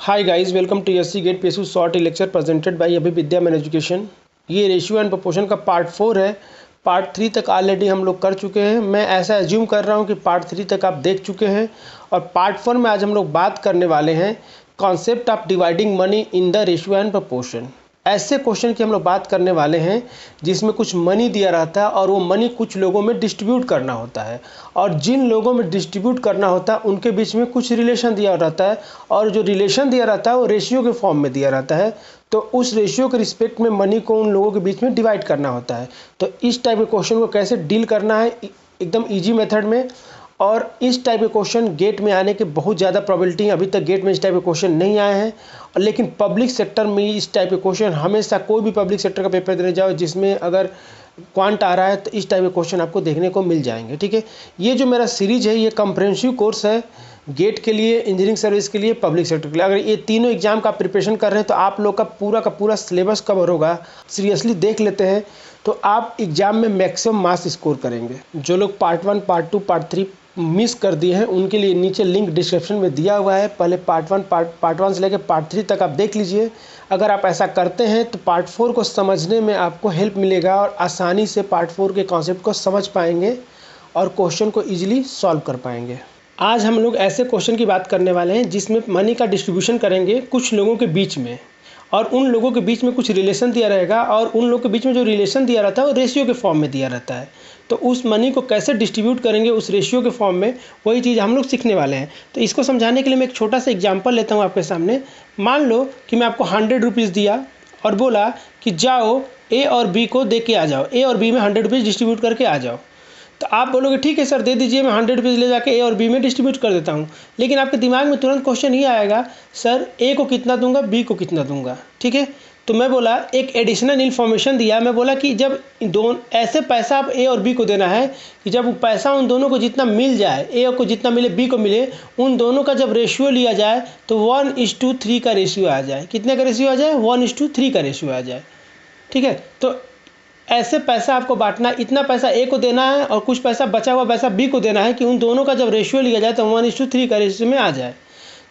Hi guys, welcome to SC GATE PSU short lecture presented by अभी Vidya man education. ये ratio and proportion का part 4 है। Part 3 तक already हम लोग कर चुके हैं। मैं ऐसा एज्यूम कर रहा हूँ कि पार्ट 3 तक आप देख चुके हैं। और पार्ट 4 में आज हम लोग बात करने वाले हैं concept of dividing money in the ratio and proportion. ऐसे क्वेश्चन की हम लोग बात करने वाले हैं जिसमें कुछ मनी दिया रहता है और वो मनी कुछ लोगों में डिस्ट्रीब्यूट करना होता है, और जिन लोगों में डिस्ट्रीब्यूट करना होता है उनके बीच में कुछ रिलेशन दिया रहता है, और जो रिलेशन दिया रहता है वो रेशियो के फॉर्म में दिया रहता है। तो उस रेशियो के रिस्पेक्ट में मनी को उन लोगों के बीच में डिवाइड करना होता है। तो इस टाइप के क्वेश्चन को कैसे डील करना है एकदम ईजी मेथड में। और इस टाइप के क्वेश्चन गेट में आने के बहुत ज़्यादा प्रोबेबिलिटी है। अभी तक गेट में इस टाइप के क्वेश्चन नहीं आए हैं, लेकिन पब्लिक सेक्टर में इस टाइप के क्वेश्चन हमेशा, कोई भी पब्लिक सेक्टर का पेपर देने जाओ जिसमें अगर क्वांट आ रहा है तो इस टाइप के क्वेश्चन आपको देखने को मिल जाएंगे। ठीक है, ये जो मेरा सीरीज है ये कंप्रहेंसिव कोर्स है गेट के लिए, इंजीनियरिंग सर्विस के लिए, पब्लिक सेक्टर के लिए। अगर ये तीनों एग्जाम का प्रिपरेशन कर रहे हैं तो आप लोग का पूरा सिलेबस कवर होगा। सीरियसली देख लेते हैं तो आप एग्जाम में मैक्सिमम मार्क्स स्कोर करेंगे। जो लोग पार्ट 1, पार्ट 2, पार्ट 3 मिस कर दिए हैं उनके लिए नीचे लिंक डिस्क्रिप्शन में दिया हुआ है। पहले पार्ट 1 से लेकर पार्ट 3 तक आप देख लीजिए। अगर आप ऐसा करते हैं तो पार्ट 4 को समझने में आपको हेल्प मिलेगा और आसानी से पार्ट 4 के कॉन्सेप्ट को समझ पाएंगे और क्वेश्चन को ईजिली सॉल्व कर पाएंगे। आज हम लोग ऐसे क्वेश्चन की बात करने वाले हैं जिसमें मनी का डिस्ट्रीब्यूशन करेंगे कुछ लोगों के बीच में, और उन लोगों के बीच में कुछ रिलेशन दिया रहेगा, और उन लोगों के बीच में जो रिलेशन दिया रहता है वो रेशियो के फॉर्म में दिया रहता है। तो उस मनी को कैसे डिस्ट्रीब्यूट करेंगे उस रेशियो के फॉर्म में, वही चीज़ हम लोग सीखने वाले हैं। तो इसको समझाने के लिए मैं एक छोटा सा एग्जांपल लेता हूँ आपके सामने। मान लो कि मैं आपको 100 रुपीज़ दिया और बोला कि जाओ ए और बी को दे के आ जाओ, ए और बी में 100 रुपीज़ डिस्ट्रीब्यूट करके आ जाओ। तो आप बोलोगे ठीक है सर, दे दीजिए, मैं 100 रुपीज़ ले जाके ए और बी में डिस्ट्रीब्यूट कर देता हूँ। लेकिन आपके दिमाग में तुरंत क्वेश्चन ये आएगा, सर ए को कितना दूंगा, बी को कितना दूंगा। ठीक है, तो मैं बोला एक एडिशनल इन्फॉर्मेशन दिया। मैं बोला कि जब दोनों ऐसे पैसा आप ए और बी को देना है कि जब पैसा उन दोनों को जितना मिल जाए, ए को जितना मिले बी को मिले, उन दोनों का जब रेशियो लिया जाए तो 1:3 का रेशियो आ जाए। कितने का रेशियो आ जाए? 1:3 का रेशियो आ जाए। ठीक है, तो ऐसे पैसा आपको बांटना है। इतना पैसा ए को देना है और कुछ पैसा बचा हुआ पैसा बी को देना है कि उन दोनों का जब रेशियो लिया जाए तो 1:3 का रेशियो में आ जाए।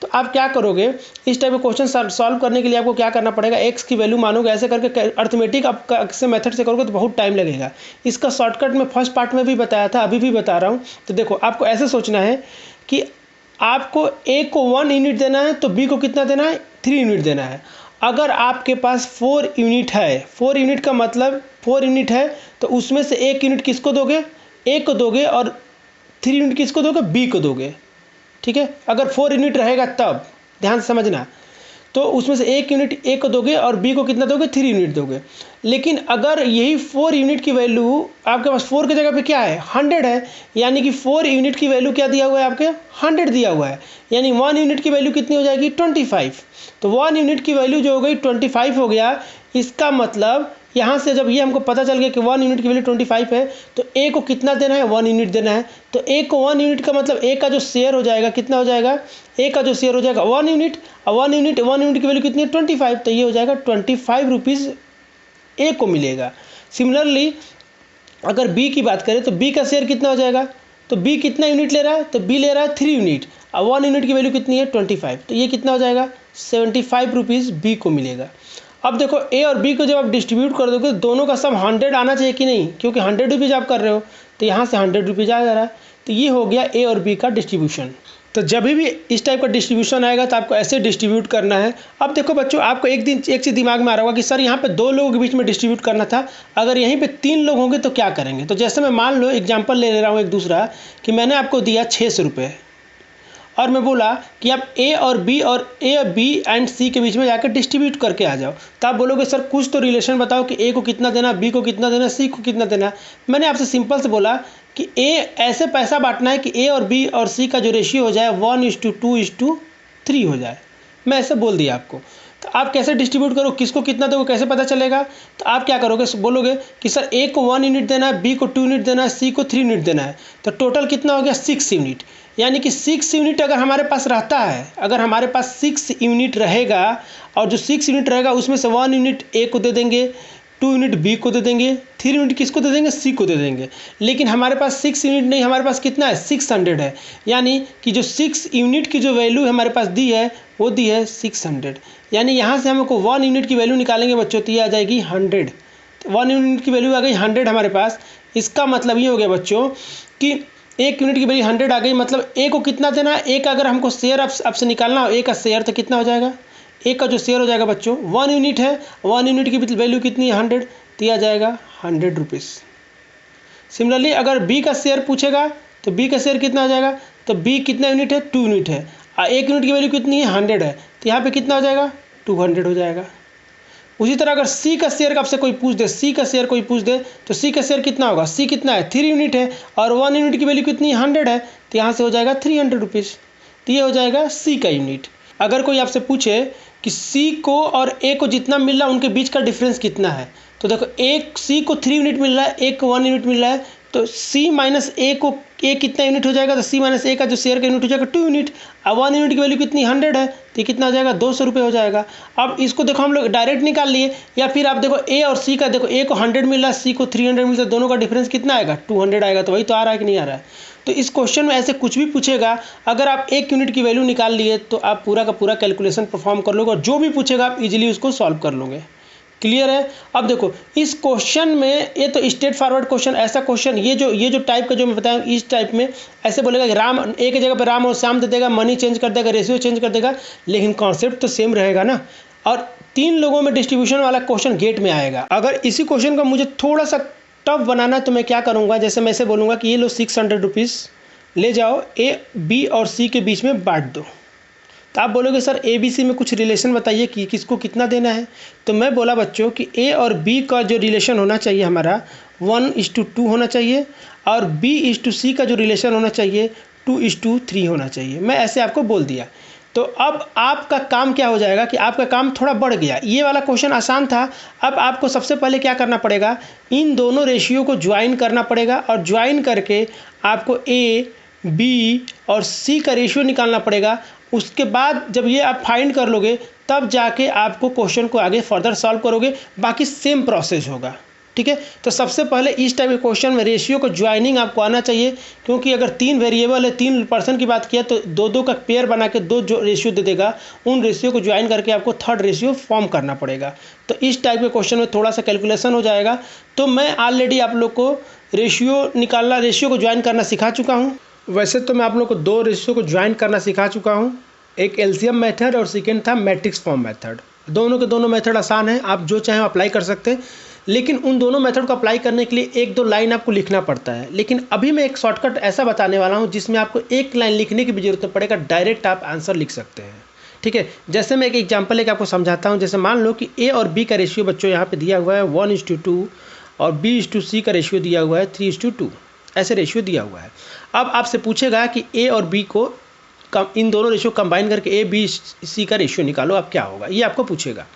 तो आप क्या करोगे, इस टाइप के क्वेश्चन सॉल्व करने के लिए आपको क्या करना पड़ेगा, एक्स की वैल्यू मानोगे। ऐसे करके अर्थमेटिक आप से मेथड से करोगे तो बहुत टाइम लगेगा। इसका शॉर्टकट मैं फर्स्ट पार्ट में भी बताया था, अभी भी बता रहा हूँ। तो देखो, आपको ऐसे सोचना है कि आपको ए को 1 यूनिट देना है तो बी को कितना देना है, 3 यूनिट देना है। अगर आपके पास 4 यूनिट है, 4 यूनिट का मतलब 4 यूनिट है, तो उसमें से 1 यूनिट किसको दोगे, ए को दोगे, और 3 यूनिट किसको दोगे, बी को दोगे। ठीक है, अगर 4 यूनिट रहेगा तब ध्यान से समझना, तो उसमें से 1 यूनिट ए को दोगे और बी को कितना दोगे, 3 यूनिट दोगे। लेकिन अगर यही 4 यूनिट की वैल्यू आपके पास 4 की जगह पे क्या है, 100 है, यानी कि 4 यूनिट की वैल्यू क्या दिया हुआ है, आपके 100 दिया हुआ है, यानी 1 यूनिट की वैल्यू कितनी हो जाएगी, 25। तो 1 यूनिट की वैल्यू जो हो गई 25 हो गया। इसका मतलब यहाँ से जब ये हमको पता चल गया कि 1 यूनिट की वैल्यू 25 है, तो ए को कितना देना है, 1 यूनिट देना है। तो ए को 1 यूनिट का मतलब ए का जो शेयर हो जाएगा कितना हो जाएगा, ए का जो शेयर हो जाएगा 1 यूनिट, और 1 यूनिट की वैल्यू कितनी है, 25। तो ये हो जाएगा 25 रुपीज़ ए को मिलेगा। सिमिलरली अगर बी की बात करें तो बी का शेयर कितना हो जाएगा, तो बी कितना यूनिट ले रहा है, तो बी ले रहा है 3 यूनिट, और 1 यूनिट की वैल्यू कितनी है, 25। तो ये कितना हो जाएगा, 75 रुपीज़ बी को मिलेगा। अब देखो, ए और बी को जब आप डिस्ट्रीब्यूट कर दोगे दोनों का सम 100 आना चाहिए कि नहीं, क्योंकि 100 रुपीज़ आप कर रहे हो, तो यहाँ से 100 रुपीज़ आ जा रहा है। तो ये हो गया ए और बी का डिस्ट्रीब्यूशन। तो जब भी इस टाइप का डिस्ट्रीब्यूशन आएगा तो आपको ऐसे डिस्ट्रीब्यूट करना है। अब देखो बच्चों, आपको एक चीज़ दिमाग में आ रहा होगा कि सर यहाँ पे 2 लोगों के बीच में डिस्ट्रीब्यूट करना था, अगर यहीं पे 3 लोग होंगे तो क्या करेंगे। तो जैसे मैं मान लो एग्जांपल ले रहा हूँ एक दूसरा, कि मैंने आपको दिया 600 रुपये, और मैं बोला कि आप ए और बी एंड सी के बीच में जाकर डिस्ट्रीब्यूट करके आ जाओ। तो आप बोलोगे सर कुछ तो रिलेशन बताओ कि ए को कितना देना, बी को कितना देना, सी को कितना देना। मैंने आपसे सिंपल से बोला कि ए ऐसे पैसा बांटना है कि ए और बी और सी का जो रेशियो हो जाए 1:2:3 हो जाए। मैं ऐसे बोल दिया आपको। तो आप कैसे डिस्ट्रीब्यूट करो, किसको कितना दोगे, कैसे पता चलेगा। तो आप क्या करोगे, बोलोगे कि सर ए को 1 यूनिट देना है, बी को 2 यूनिट देना है, सी को 3 यूनिट देना है। तो टोटल कितना हो गया, 6 यूनिट। यानी कि 6 यूनिट अगर हमारे पास रहता है, अगर हमारे पास 6 यूनिट रहेगा, और जो 6 यूनिट रहेगा उसमें से 1 यूनिट ए को दे देंगे, 2 यूनिट बी को दे देंगे, 3 यूनिट किसको दे देंगे, सी को दे देंगे। लेकिन हमारे पास 6 यूनिट नहीं, हमारे पास कितना है, 600 है। यानी कि जो 6 यूनिट की जो वैल्यू हमारे पास दी है वो दी है 600। यानी यहाँ से हमको 1 यूनिट की वैल्यू निकालेंगे बच्चों, तो ये आ जाएगी 100। 1 यूनिट की वैल्यू आ गई 100 हमारे पास। इसका मतलब ये हो गया बच्चों कि 1 यूनिट की वैल्यू 100 आ गई, मतलब ए को कितना देना है, ए का अगर हमको शेयर अब से निकालना हो, ए का शेयर तो कितना हो जाएगा, ए का जो शेयर हो जाएगा बच्चों 1 यूनिट है, 1 यूनिट की वैल्यू कितनी है 100, तो यह आ जाएगा 100 रुपीज़। सिमिलरली अगर बी का शेयर पूछेगा तो बी का शेयर कितना हो जाएगा, तो बी कितना यूनिट है, 2 यूनिट है, 1 यूनिट की वैल्यू कितनी है 100 है, तो यहाँ पे कितना हो जाएगा 200 हो जाएगा। उसी तरह अगर सी का शेयर आपसे कोई पूछ दे, सी का शेयर कोई पूछ दे, तो सी का शेयर कितना होगा, सी कितना है 3 यूनिट है और 1 यूनिट की वैल्यू कितनी 100 है, तो यहाँ से हो जाएगा 300 रुपीज़। तो ये हो जाएगा सी का यूनिट। अगर कोई आपसे पूछे कि सी को और ए को जितना मिल रहा है उनके बीच का डिफरेंस कितना है, तो देखो एक सी को 3 यूनिट मिल रहा है, एक को 1 यूनिट मिल रहा है, तो सी माइनस ए को ए कितना यूनिट हो जाएगा, तो सी माइनस ए का जो शेयर का यूनिट हो जाएगा 2 यूनिट। अब 1 यूनिट की वैल्यू कितनी 100 है, तो कितना हो जाएगा 200 रुपये हो जाएगा। अब इसको देखो हम लोग डायरेक्ट निकाल लिए, या फिर आप देखो ए और सी का, देखो ए को 100 मिल रहा है, सी को 300 मिल रहा है, दोनों का डिफरेंस कितना आएगा 200 आएगा। तो वही तो आ रहा है कि नहीं आ रहा है। तो इस क्वेश्चन में ऐसे कुछ भी पूछेगा, अगर आप 1 यूनिट की वैल्यू निकाल लिए तो आप पूरा का पूरा कैलकुलेशन परफॉर्म कर लोगे और जो भी पूछेगा आप इजीली उसको सॉल्व कर लोगे। क्लियर है। अब देखो इस क्वेश्चन में, ये तो स्ट्रेट फॉरवर्ड क्वेश्चन, ऐसा क्वेश्चन ये जो टाइप का जो मैं बताया, इस टाइप में ऐसे बोलेगा कि राम एक जगह पर राम और श्याम दे देगा, मनी चेंज कर देगा, रेशियो चेंज कर देगा, लेकिन कॉन्सेप्ट तो सेम रहेगा ना। और 3 लोगों में डिस्ट्रीब्यूशन वाला क्वेश्चन गेट में आएगा। अगर इसी क्वेश्चन को मुझे थोड़ा सा टफ बनाना है तो मैं क्या करूँगा, जैसे मैं ऐसे बोलूँगा कि ये लो 600 रुपीज़ ले जाओ, ए बी और सी के बीच में बांट दो। तो आप बोलोगे सर ए बी सी में कुछ रिलेशन बताइए कि किसको कितना देना है। तो मैं बोला बच्चों कि ए और बी का जो रिलेशन होना चाहिए हमारा 1:2 होना चाहिए, और B:C का जो रिलेशन होना चाहिए 2:3 होना चाहिए। मैं ऐसे आपको बोल दिया। तो अब आपका काम क्या हो जाएगा कि आपका काम थोड़ा बढ़ गया। ये वाला क्वेश्चन आसान था। अब आपको सबसे पहले क्या करना पड़ेगा, इन दोनों रेशियो को ज्वाइन करना पड़ेगा, और ज्वाइन करके आपको ए बी और सी का रेशियो निकालना पड़ेगा। उसके बाद जब ये आप फाइंड कर लोगे तब जाके आपको क्वेश्चन को आगे फर्दर सॉल्व करोगे, बाकी सेम प्रोसेस होगा। ठीक है। तो सबसे पहले इस टाइप के क्वेश्चन में रेशियो को ज्वाइनिंग आपको आना चाहिए, क्योंकि अगर 3 वेरिएबल है, 3 पर्सन की बात किया तो 2-2 का पेयर बना के 2 जो रेशियो दे देगा, उन रेशियो को ज्वाइन करके आपको थर्ड रेशियो फॉर्म करना पड़ेगा। तो इस टाइप के क्वेश्चन में थोड़ा सा कैलकुलेशन हो जाएगा। तो मैं ऑलरेडी आप लोग को रेशियो निकालना, रेशियो को ज्वाइन करना सिखा चुका हूँ। वैसे तो मैं आप लोग को 2 रेशियो को ज्वाइन करना सिखा चुका हूँ, एक एलसीएम मेथड और सेकेंड था मैट्रिक्स फॉर्म मेथड। दोनों के दोनों मेथड आसान है, आप जो चाहें अप्लाई कर सकते हैं, लेकिन उन दोनों मेथड को अप्लाई करने के लिए 1-2 लाइन आपको लिखना पड़ता है। लेकिन अभी मैं एक शॉर्टकट ऐसा बताने वाला हूँ जिसमें आपको 1 लाइन लिखने की भी जरूरत नहीं पड़ेगा, डायरेक्ट आप आंसर लिख सकते हैं। ठीक है। जैसे मैं एक एग्जाम्पल लेकर आपको समझाता हूँ। जैसे मान लो कि ए और बी का रेशियो बच्चों यहाँ पे दिया हुआ है 1:2 और B:C का रेशियो दिया हुआ है 3:2, ऐसे रेशियो दिया हुआ है। अब आपसे पूछेगा कि ए और बी को इन दोनों रेशियो कंबाइन करके A-B-C का रेशियो निकालो, अब क्या होगा, ये आपको पूछेगा।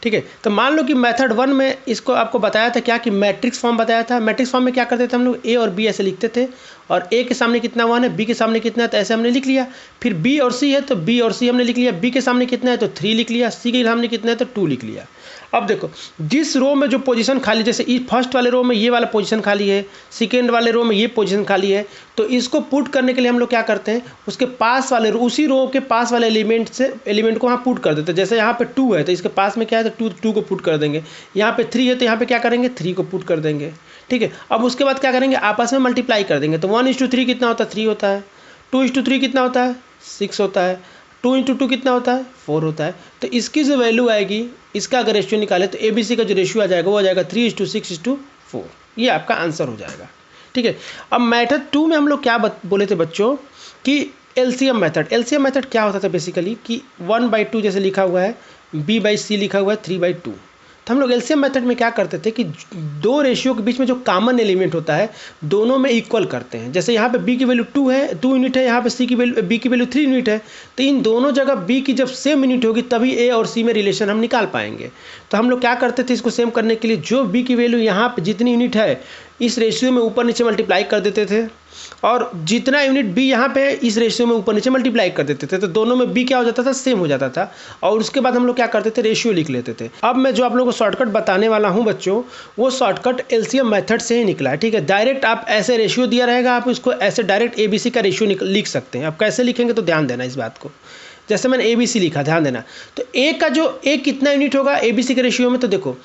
ठीक है। तो मान लो कि मेथड 1 में इसको आपको बताया था क्या कि मैट्रिक्स फॉर्म बताया था। मैट्रिक्स फॉर्म में क्या करते थे हम लोग, ए और बी ऐसे लिखते थे, और ए के सामने कितना 1 है, बी के सामने कितना है, तो ऐसे हमने लिख लिया। फिर बी और सी है तो बी और सी हमने लिख लिया, बी के सामने कितना है तो 3 लिख लिया, सी के सामने कितना है तो 2 लिख लिया। अब देखो जिस रो में जो पोजीशन खाली, जैसे फर्स्ट वाले रो में ये वाला पोजीशन खाली है, सेकेंड वाले रो में ये पोजीशन खाली है, तो इसको पुट करने के लिए हम लोग क्या करते हैं, उसके पास वाले उसी रो के पास वाले एलिमेंट को वहाँ पुट कर देते हैं। जैसे यहाँ पे 2 है तो इसके पास में क्या है तो 2 को पुट कर देंगे। यहाँ पे 3 है तो यहाँ पे क्या करेंगे 3 को पुट कर देंगे। ठीक है। अब उसके बाद क्या करेंगे, आपस में मल्टीप्लाई कर देंगे। तो 1:3 कितना होता है 3 होता है, 2:3 कितना होता है 6 होता है, 2:2 कितना होता है 4 होता है। तो इसकी जो वैल्यू आएगी, इसका अगर रेशियो निकाले तो ABC का जो रेशियो आ जाएगा वो आ जाएगा 3:6:4। ये आपका आंसर हो जाएगा। ठीक है। अब मेथड 2 में हम लोग क्या बोले थे बच्चों कि एलसीएम मेथड क्या होता था बेसिकली कि 1/2 जैसे लिखा हुआ है, B/C लिखा हुआ है 3/2। तो हम लोग एलसीएम मेथड में क्या करते थे कि 2 रेशियो के बीच में जो कॉमन एलिमेंट होता है दोनों में इक्वल करते हैं। जैसे यहाँ पे B की वैल्यू 2 है, 2 यूनिट है, यहाँ पे B की वैल्यू 3 यूनिट है, तो इन दोनों जगह B की जब सेम यूनिट होगी तभी A और C में रिलेशन हम निकाल पाएंगे। तो हम लोग क्या करते थे, इसको सेम करने के लिए जो B की वैल्यू यहाँ पे जितनी यूनिट है इस रेशियो में ऊपर नीचे मल्टीप्लाई कर देते थे, और जितना यूनिट बी यहाँ पे इस रेशियो में ऊपर नीचे मल्टीप्लाई कर देते थे, तो दोनों में बी क्या हो जाता था, सेम हो जाता था। और उसके बाद हम लोग क्या करते थे, रेशियो लिख लेते थे। अब मैं जो आप लोगों को शॉर्टकट बताने वाला हूँ बच्चों, वो शॉर्टकट एलसीएम मेथड से ही निकला है, ठीक है। डायरेक्ट आप ऐसे रेशियो दिया रहेगा, आप इसको ऐसे डायरेक्ट एबीसी का रेशियो लिख सकते हैं। आप कैसे लिखेंगे तो ध्यान देना इस बात को। जैसे मैंने एबीसी लिखा, ध्यान देना, तो ए का जो ए कितना यूनिट होगा एबीसी के रेशियो में, तो देखो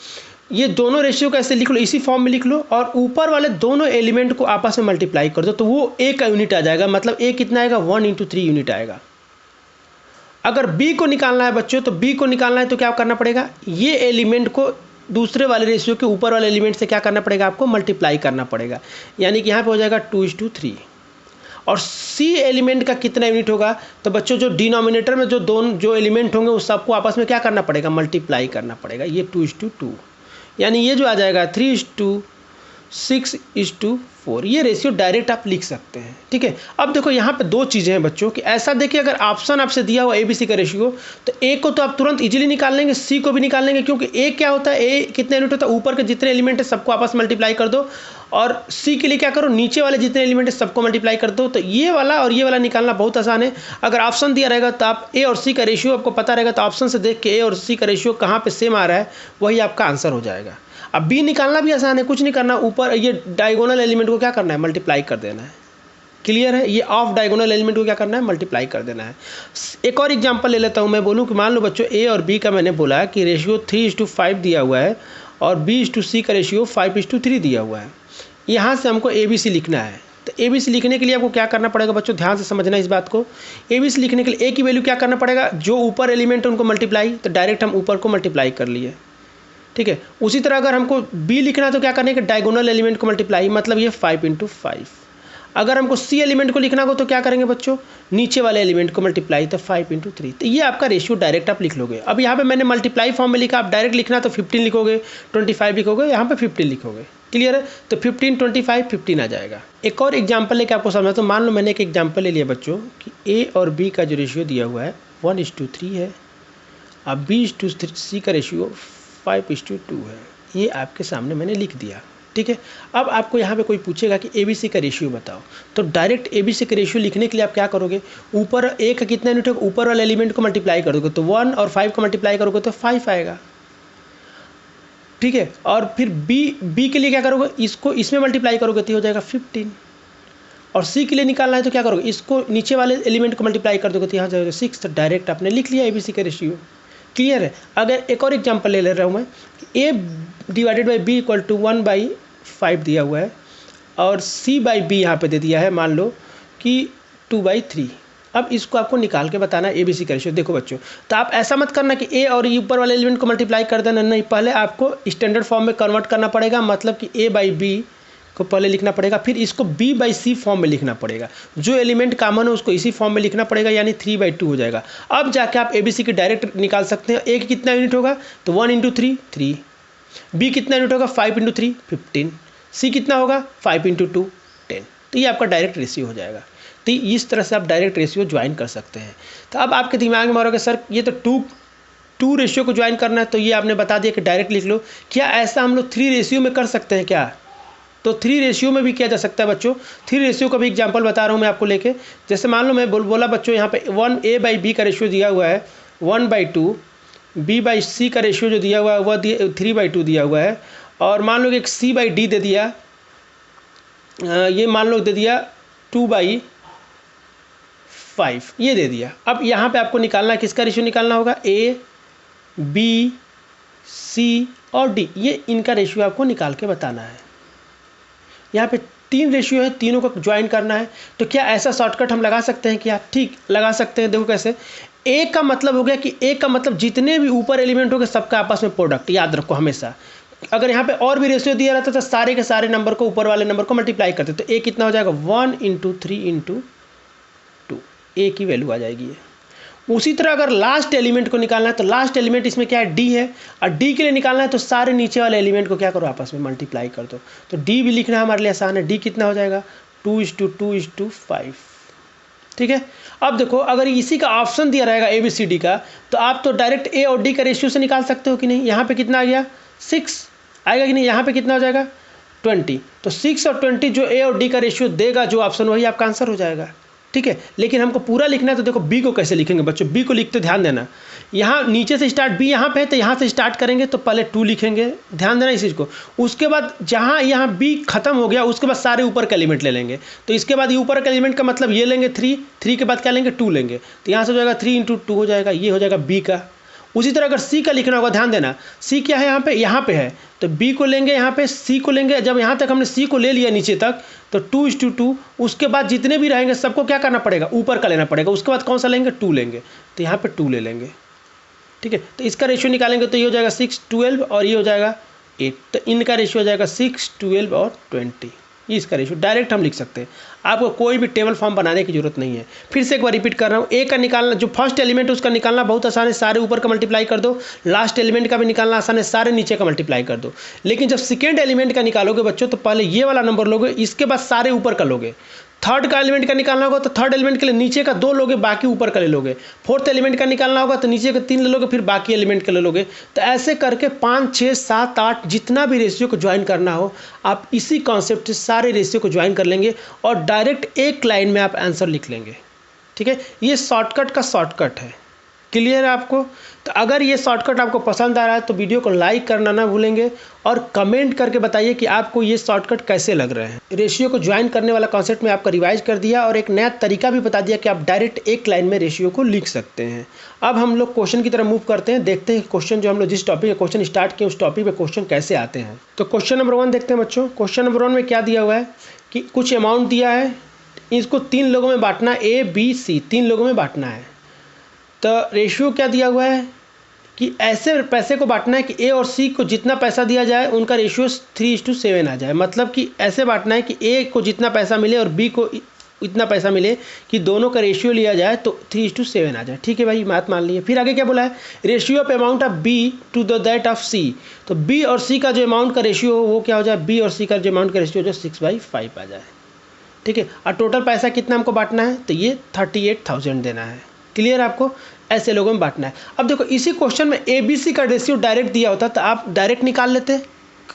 ये दोनों रेशियो को ऐसे लिख लो, इसी फॉर्म में लिख लो, और ऊपर वाले दोनों एलिमेंट को आपस में मल्टीप्लाई कर दो, तो वो ए का यूनिट आ जाएगा। मतलब ए कितना आएगा, 1 × 3 यूनिट आएगा। अगर बी को निकालना है बच्चों, तो बी को निकालना है तो क्या करना पड़ेगा, ये एलिमेंट को दूसरे वाले रेशियो के ऊपर वाले एलिमेंट से क्या करना पड़ेगा, आपको मल्टीप्लाई करना पड़ेगा। यानी कि यहाँ पे हो जाएगा 2:3। और सी एलिमेंट का कितना यूनिट होगा, तो बच्चों जो डिनोमिनेटर में जो एलिमेंट होंगे उस सबको आपस में क्या करना पड़ेगा, मल्टीप्लाई करना पड़ेगा। ये 2:2, यानी ये जो आ जाएगा 3:6:4। ये रेशियो डायरेक्ट आप लिख सकते हैं, ठीक है। अब देखो यहाँ पे दो चीज़ें हैं बच्चों कि ऐसा देखिए, अगर ऑप्शन आपसे दिया हुआ एबीसी का रेशियो, तो ए को तो आप तुरंत इजीली निकाल लेंगे, सी को भी निकाल लेंगे, क्योंकि ए क्या होता है, ए कितने यूनिट होता है, ऊपर के जितने एलिमेंट है सबको आपस मल्टीप्लाई कर दो, और सी के लिए क्या करो, नीचे वाले जितने एलिमेंट है सबको मल्टीप्लाई कर दो। तो ये वाला और ये वाला निकालना बहुत आसान है। अगर ऑप्शन दिया रहेगा तो आप ए और सी का रेशियो आपको पता रहेगा, तो ऑप्शन से देख के ए और सी का रेशियो कहाँ पे सेम आ रहा है वही आपका आंसर हो जाएगा। अब बी निकालना भी आसान है, कुछ नहीं करना, ऊपर ये डायगोनल एलिमेंट को क्या करना है, मल्टीप्लाई कर देना है। क्लियर है, ये ऑफ डायगोनल एलिमेंट को क्या करना है, मल्टीप्लाई कर देना है। एक और एग्जांपल ले लेता हूँ मैं, बोलूँ कि मान लो बच्चों ए और बी का मैंने बोला कि रेशियो 3:5 दिया हुआ है, और B/C का रेशियो 5:3 दिया हुआ है। यहाँ से हमको ABC लिखना है। तो ABC लिखने के लिए आपको क्या करना पड़ेगा बच्चों, ध्यान से समझना इस बात को। ABC लिखने के लिए A की वैल्यू क्या करना पड़ेगा, जो ऊपर एलिमेंट है उनको मल्टीप्लाई, तो डायरेक्ट हम ऊपर को मल्टीप्लाई कर लिए, ठीक है। उसी तरह अगर हमको B लिखना है तो क्या करने का, डायगोनल एलिमेंट को मल्टीप्लाई, मतलब ये 5 × 5। अगर हमको C एलिमेंट को लिखना हो तो क्या करेंगे बच्चों, नीचे वाले एलिमेंट को मल्टीप्लाई, तो 5 × 3। तो ये आपका रेशियो डायरेक्ट आप लिख लोगे। अब यहाँ पे मैंने मल्टीप्लाई फॉर्म में लिखा, आप डायरेक्ट लिखना तो 15 लिखोगे, 25 लिखोगे, यहाँ पे 15 लिखोगे। क्लियर है, तो 15, 25, 15 आ जाएगा। एक और एग्जाम्पल लेके आपको समझा, तो मान लो मैंने एक एग्जाम्पल ले लिया बच्चों कि A और B का जो रेशियो दिया हुआ है 1:3 है, अब B/C का रेशियो 5:2 है। ये आपके सामने मैंने लिख दिया, ठीक है। अब आपको यहाँ पे कोई पूछेगा कि ABC का रेशियो बताओ, तो डायरेक्ट ABC का रेशियो लिखने के लिए आप क्या करोगे, ऊपर A का कितना यूनिट है, ऊपर वाले एलिमेंट को मल्टीप्लाई करोगे, तो 1 और 5 को मल्टीप्लाई करोगे तो 5 आएगा, ठीक है। और फिर B के लिए क्या करोगे, इसको इसमें मल्टीप्लाई करोगे तो हो जाएगा 15। और C के लिए निकालना है तो क्या करोगे, इसको नीचे वाले एलिमेंट को मल्टीप्लाई कर दोगे तो यहाँ जाएगा 6। तो डायरेक्ट आपने लिख लिया ABC का रेशियो। क्लियर है। अगर एक और एग्जांपल ले रहा हूँ मैं, A/B = 1/5 दिया हुआ है, और C/B यहाँ पे दे दिया है, मान लो कि 2/3। अब इसको आपको निकाल के बताना है ABC का रेशियो। देखो बच्चों, तो आप ऐसा मत करना कि A और ऊपर वाले एलिमेंट को मल्टीप्लाई कर देना, नहीं, पहले आपको स्टैंडर्ड फॉर्म में कन्वर्ट करना पड़ेगा, मतलब कि A/B को पहले लिखना पड़ेगा, फिर इसको B/C फॉर्म में लिखना पड़ेगा, जो एलिमेंट कॉमन है उसको इसी फॉर्म में लिखना पड़ेगा, यानी 3/2 हो जाएगा। अब जाके आप ABC की डायरेक्ट निकाल सकते हैं। A कितना यूनिट होगा, तो 1 × 3 3, B कितना यूनिट होगा, 5 × 3 15, C कितना होगा, 5 × 2 10। तो ये आपका डायरेक्ट रेशियो हो जाएगा। तो इस तरह से आप डायरेक्ट रेशियो ज्वाइन कर सकते हैं। तो अब आपके दिमाग में मारोगे सर ये तो टू रेशियो को ज्वाइन करना है, तो ये आपने बता दिया कि डायरेक्ट लिख लो। क्या ऐसा हम लोग 3 रेशियो में कर सकते हैं क्या, तो 3 रेशियो में भी किया जा सकता है बच्चों। 3 रेशियो का भी एग्जांपल बता रहा हूँ मैं आपको लेके। जैसे मान लो मैं बोला बच्चों यहाँ पे 1A/B का रेशियो दिया हुआ है 1/2, B/C का रेशियो जो दिया हुआ है वह 3/2 दिया हुआ है, और मान लो कि एक C/D दे दिया, ये मान लो दे दिया 2/5 ये दे दिया। अब यहाँ पे आपको निकालना है, किसका रेशियो निकालना होगा, A, B, C और D, ये इनका रेशियो आपको निकाल के बताना है। यहाँ पे 3 रेशियो है, तीनों को ज्वाइन करना है। तो क्या ऐसा शॉर्टकट हम लगा सकते हैं क्या, ठीक लगा सकते हैं। देखो कैसे, A का मतलब हो गया कि A का मतलब जितने भी ऊपर एलिमेंट हो गए सबका आपस में प्रोडक्ट, याद रखो हमेशा। अगर यहाँ पे और भी रेशियो दिया रहता तो सारे के सारे नंबर को ऊपर वाले नंबर को मल्टीप्लाई करते, तो A कितना हो जाएगा 1 × 3 × 2, A की वैल्यू आ जाएगी ये। उसी तरह अगर लास्ट एलिमेंट को निकालना है तो लास्ट एलिमेंट इसमें क्या है, D है, और D के लिए निकालना है तो सारे नीचे वाले एलिमेंट को क्या करो, आपस में मल्टीप्लाई कर दो। तो D भी लिखना हमारे लिए आसान है। D कितना हो जाएगा 2:2:5, ठीक है। अब देखो अगर इसी का ऑप्शन दिया रहेगा ABCD का, तो आप तो डायरेक्ट A और D का रेशियो से निकाल सकते हो कि नहीं। यहाँ पे कितना आ गया 6 आएगा कि नहीं, यहाँ पे कितना हो जाएगा 20। तो 6 और 20 जो ए और डी का रेशियो देगा जो ऑप्शन, वही आपका आंसर हो जाएगा। ठीक है, लेकिन हमको पूरा लिखना है, तो देखो बी को कैसे लिखेंगे बच्चों। बी को लिखते ध्यान देना, यहाँ नीचे से स्टार्ट, बी यहाँ पे है तो यहाँ से स्टार्ट करेंगे, तो पहले 2 लिखेंगे, ध्यान देना इस चीज़ को। उसके बाद जहाँ यहाँ बी खत्म हो गया, उसके बाद सारे ऊपर का एलिमेंट ले लेंगे। तो इसके बाद ये ऊपर का एलिमेंट का मतलब ये लेंगे 3 के बाद क्या लेंगे 2 लेंगे, तो यहाँ से हो जाएगा 3 × 2 हो जाएगा, ये हो जाएगा बी का। उसी तरह अगर सी का लिखना होगा, ध्यान देना सी क्या है यहाँ पे है, तो बी को लेंगे यहाँ पे, सी को लेंगे। जब यहाँ तक हमने सी को ले लिया नीचे तक, तो 2:2, उसके बाद जितने भी रहेंगे सबको क्या करना पड़ेगा, ऊपर का लेना पड़ेगा। उसके बाद कौन सा लेंगे, 2 लेंगे, तो यहाँ पे 2 ले लेंगे। ठीक है, तो इसका रेशियो निकालेंगे तो ये हो जाएगा 6, 12 और ये हो जाएगा 8। तो इनका रेशियो हो जाएगा 6, 12 और 20। ये इसका रेशियो डायरेक्ट हम लिख सकते हैं, आपको कोई भी टेबल फॉर्म बनाने की जरूरत नहीं है। फिर से एक बार रिपीट कर रहा हूँ, ए का निकालना, जो फर्स्ट एलिमेंट है उसका निकालना बहुत आसान है, सारे ऊपर का मल्टीप्लाई कर दो। लास्ट एलिमेंट का भी निकालना आसान है, सारे नीचे का मल्टीप्लाई कर दो। लेकिन जब सेकेंड एलिमेंट का निकालोगे बच्चों, तो पहले ये वाला नंबर लोगे, इसके बाद सारे ऊपर का लोगे। थर्ड का एलिमेंट का निकालना होगा तो थर्ड एलिमेंट के लिए नीचे का 2 लोगे, बाकी ऊपर का ले लोगे। फोर्थ एलिमेंट का निकालना होगा तो नीचे का 3 ले लोगे, फिर बाकी एलिमेंट के ले लोगे। तो ऐसे करके 5, 6, 7, 8 जितना भी रेशियो को ज्वाइन करना हो, आप इसी कॉन्सेप्ट से सारे रेशियो को ज्वाइन कर लेंगे और डायरेक्ट एक लाइन में आप आंसर लिख लेंगे। ठीक है, ये शॉर्टकट का शॉर्टकट है। क्लियर है आपको? तो अगर ये शॉर्टकट आपको पसंद आ रहा है तो वीडियो को लाइक करना ना भूलेंगे और कमेंट करके बताइए कि आपको ये शॉर्टकट कैसे लग रहे हैं। रेशियो को ज्वाइन करने वाला कॉन्सेप्ट में आपका रिवाइज कर दिया और एक नया तरीका भी बता दिया कि आप डायरेक्ट एक लाइन में रेशियो को लिख सकते हैं। अब हम लोग क्वेश्चन की तरफ मूव करते हैं, देखते हैं क्वेश्चन जो हम लोग जिस टॉपिक पे क्वेश्चन स्टार्ट किए उस टॉपिक पे क्वेश्चन कैसे आते हैं। तो क्वेश्चन नंबर 1 देखते हैं बच्चों। क्वेश्चन नंबर 1 में क्या दिया हुआ है कि कुछ अमाउंट दिया है, इसको 3 लोगों में बांटना है, A, B, C 3 लोगों में बांटना है। तो रेशियो क्या दिया हुआ है कि ऐसे पैसे को बांटना है कि ए और सी को जितना पैसा दिया जाए उनका रेशियो 3:7 आ जाए। मतलब कि ऐसे बांटना है कि ए को जितना पैसा मिले और बी को इतना पैसा मिले कि दोनों का रेशियो लिया जाए तो 3:7 आ जाए। ठीक है भाई, बात मान लीजिए। फिर आगे क्या बोला है, ratio of amount of B to that of C. तो बी और सी का जो अमाउंट का रेशियो हो वो क्या हो जाए, बी और सी का जो अमाउंट का रेशियो हो जाए 6/5 आ जाए। ठीक है, और टोटल पैसा कितना हमको बांटना है, तो ये 38,000 देना है। क्लियर आपको? ऐसे लोगों में बांटना है। अब देखो इसी क्वेश्चन में ए बी सी का रेशियो डायरेक्ट दिया होता तो आप डायरेक्ट निकाल लेते,